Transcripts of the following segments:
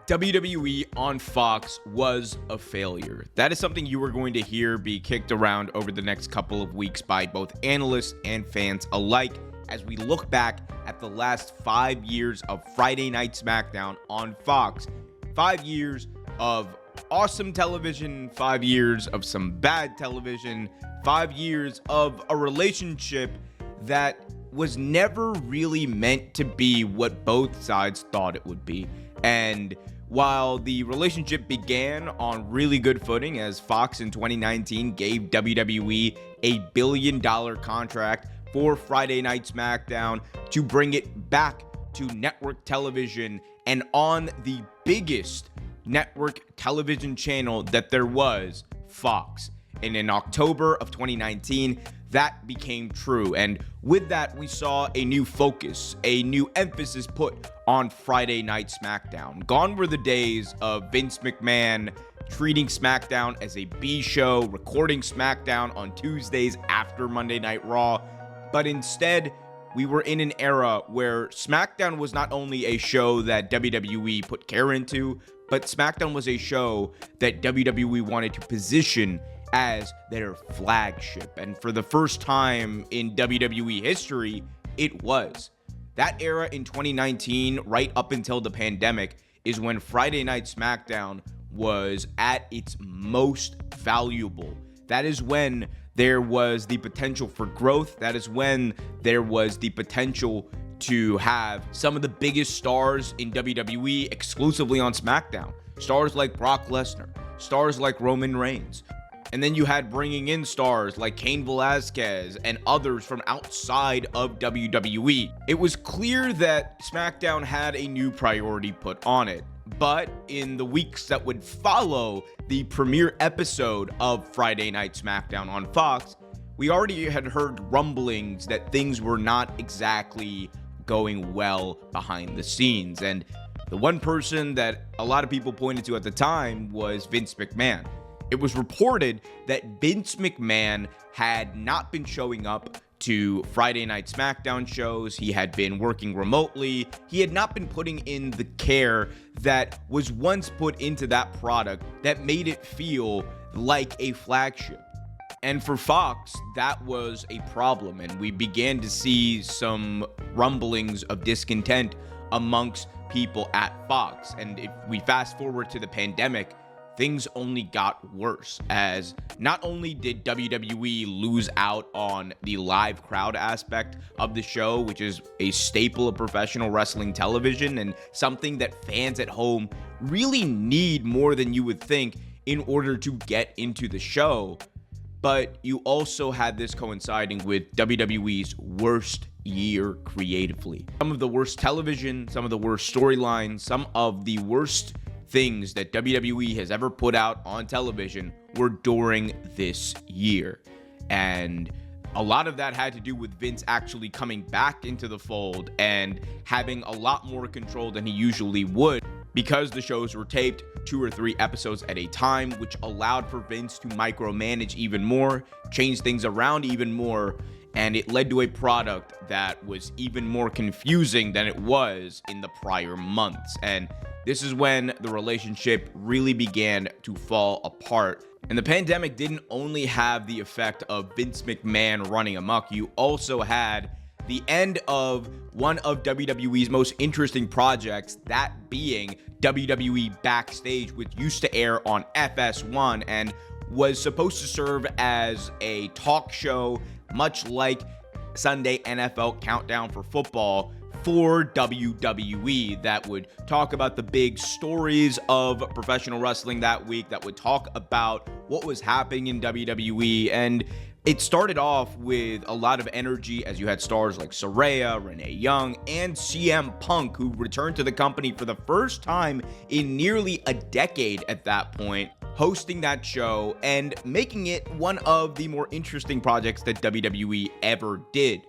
WWE on Fox was a failure. That is something you are going to hear be kicked around over the next couple of weeks by both analysts and fans alike as we look back at the last 5 years of Friday Night SmackDown on Fox. 5 years of awesome television, 5 years of some bad television, 5 years of a relationship that was never really meant to be what both sides thought it would be. And while the relationship began on really good footing as Fox in 2019 gave WWE a $1 billion contract for Friday Night SmackDown to bring it back to network television and on the biggest network television channel that there was, Fox. And in October of 2019, that became true. And with that, we saw a new focus, a new emphasis put on Friday Night SmackDown. Gone were the days of Vince McMahon treating SmackDown as a B show, recording SmackDown on Tuesdays after Monday Night Raw. But instead, we were in an era where SmackDown was not only a show that WWE put care into, but SmackDown was a show that WWE wanted to position as their flagship. And for the first time in WWE history, it was. That era in 2019, right up until the pandemic, is when Friday Night SmackDown was at its most valuable. That is when there was the potential for growth. That is when there was the potential to have some of the biggest stars in WWE exclusively on SmackDown. Stars like Brock Lesnar, stars like Roman Reigns. And then you had bringing in stars like Cain Velasquez and others from outside of WWE. It was clear that SmackDown had a new priority put on it. But in the weeks that would follow the premiere episode of Friday Night SmackDown on Fox, we already had heard rumblings that things were not exactly going well behind the scenes. And the one person that a lot of people pointed to at the time was Vince McMahon. It was reported that Vince McMahon had not been showing up to Friday Night SmackDown shows. He had been working remotely. He had not been putting in the care that was once put into that product that made it feel like a flagship. And for Fox, that was a problem. And we began to see some rumblings of discontent amongst people at Fox. And if we fast forward to the pandemic, things only got worse, as not only did WWE lose out on the live crowd aspect of the show, which is a staple of professional wrestling television and something that fans at home really need more than you would think in order to get into the show, but you also had this coinciding with WWE's worst year creatively. Some of the worst television, some of the worst storylines, some of the worst things that WWE has ever put out on television were during this year. And a lot of that had to do with Vince actually coming back into the fold and having a lot more control than he usually would, because the shows were taped 2 or 3 episodes at a time, which allowed for Vince to micromanage even more, change things around even more, and it led to a product that was even more confusing than it was in the prior months. And this is when the relationship really began to fall apart. And the pandemic didn't only have the effect of Vince McMahon running amok, you also had the end of one of WWE's most interesting projects, that being WWE Backstage, which used to air on FS1 and was supposed to serve as a talk show, much like Sunday NFL Countdown for football, for WWE, that would talk about the big stories of professional wrestling that week, that would talk about what was happening in WWE. And it started off with a lot of energy as you had stars like Saraya, Renee Young, and CM Punk, who returned to the company for the first time in nearly a decade at that point, hosting that show and making it one of the more interesting projects that WWE ever did.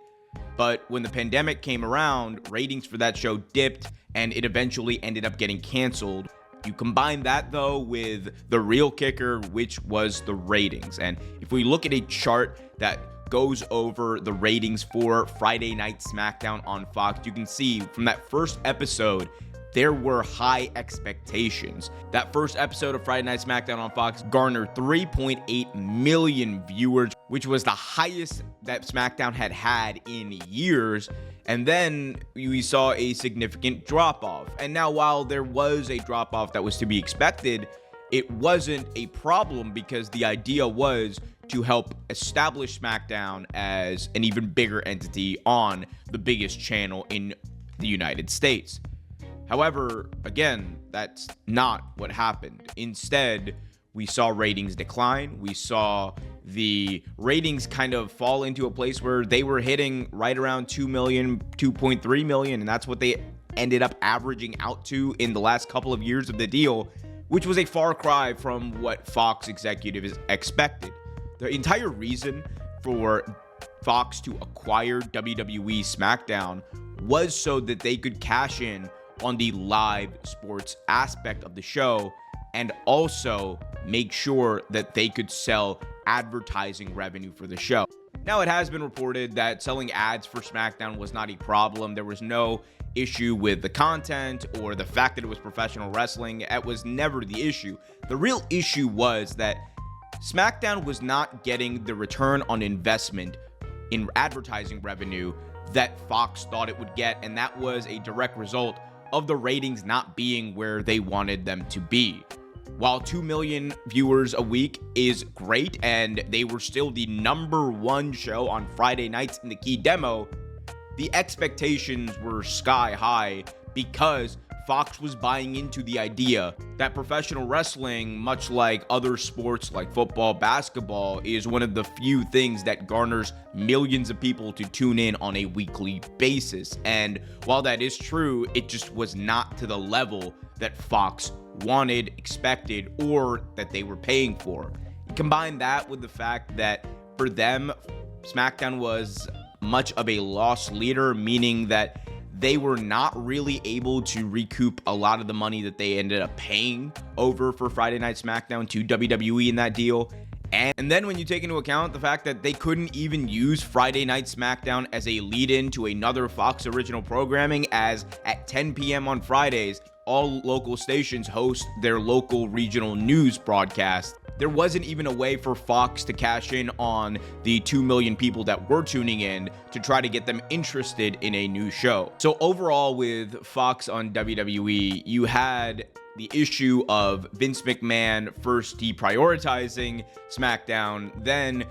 But when the pandemic came around, ratings for that show dipped and it eventually ended up getting canceled. You combine that, though, with the real kicker, which was the ratings. And if we look at a chart that goes over the ratings for Friday Night SmackDown on Fox, you can see from that first episode, there were high expectations. That first episode of Friday Night SmackDown on Fox garnered 3.8 million viewers, which was the highest that SmackDown had had in years. And then we saw a significant drop-off. And now, while there was a drop-off that was to be expected, it wasn't a problem because the idea was to help establish SmackDown as an even bigger entity on the biggest channel in the United States. However, again, that's not what happened. Instead, we saw ratings decline. We saw the ratings kind of fall into a place where they were hitting right around 2 million, 2.3 million, and that's what they ended up averaging out to in the last couple of years of the deal, which was a far cry from what Fox executives expected. The entire reason for Fox to acquire WWE SmackDown was so that they could cash in on the live sports aspect of the show and also make sure that they could sell advertising revenue for the show. Now, it has been reported that selling ads for SmackDown was not a problem. There was no issue with the content or the fact that it was professional wrestling. It was never the issue. The real issue was that SmackDown was not getting the return on investment in advertising revenue that Fox thought it would get, and that was a direct result of the ratings not being where they wanted them to be. While 2 million viewers a week is great, and they were still the #1 show on Friday nights in the key demo, the expectations were sky high because Fox was buying into the idea that professional wrestling, much like other sports like football, basketball, is one of the few things that garners millions of people to tune in on a weekly basis. And while that is true, it just was not to the level that Fox wanted, expected, or that they were paying for. Combine that with the fact that for them, SmackDown was much of a loss leader, meaning that they were not really able to recoup a lot of the money that they ended up paying over for Friday Night SmackDown to WWE in that deal. And then when you take into account the fact that they couldn't even use Friday Night SmackDown as a lead-in to another Fox original programming, as at 10 p.m. on Fridays, all local stations host their local regional news broadcast. There wasn't even a way for Fox to cash in on the 2 million people that were tuning in to try to get them interested in a new show. So overall, with Fox on WWE, you had the issue of Vince McMahon first deprioritizing SmackDown, then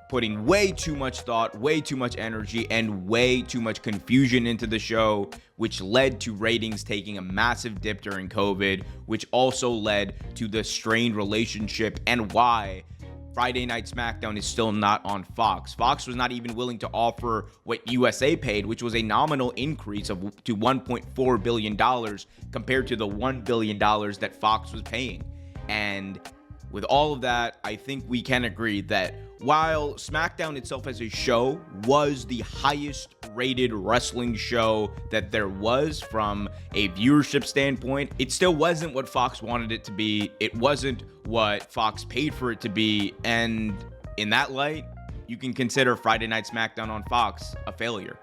putting way too much thought, way too much energy, and way too much confusion into the show, which led to ratings taking a massive dip during COVID, which also led to the strained relationship and why Friday Night SmackDown is still not on Fox. Fox was not even willing to offer what USA paid, which was a nominal increase to $1.4 billion compared to the $1 billion that Fox was paying. And with all of that, I think we can agree that while SmackDown itself as a show was the highest rated wrestling show that there was from a viewership standpoint, it still wasn't what Fox wanted it to be. It wasn't what Fox paid for it to be. And in that light, you can consider Friday Night SmackDown on Fox a failure.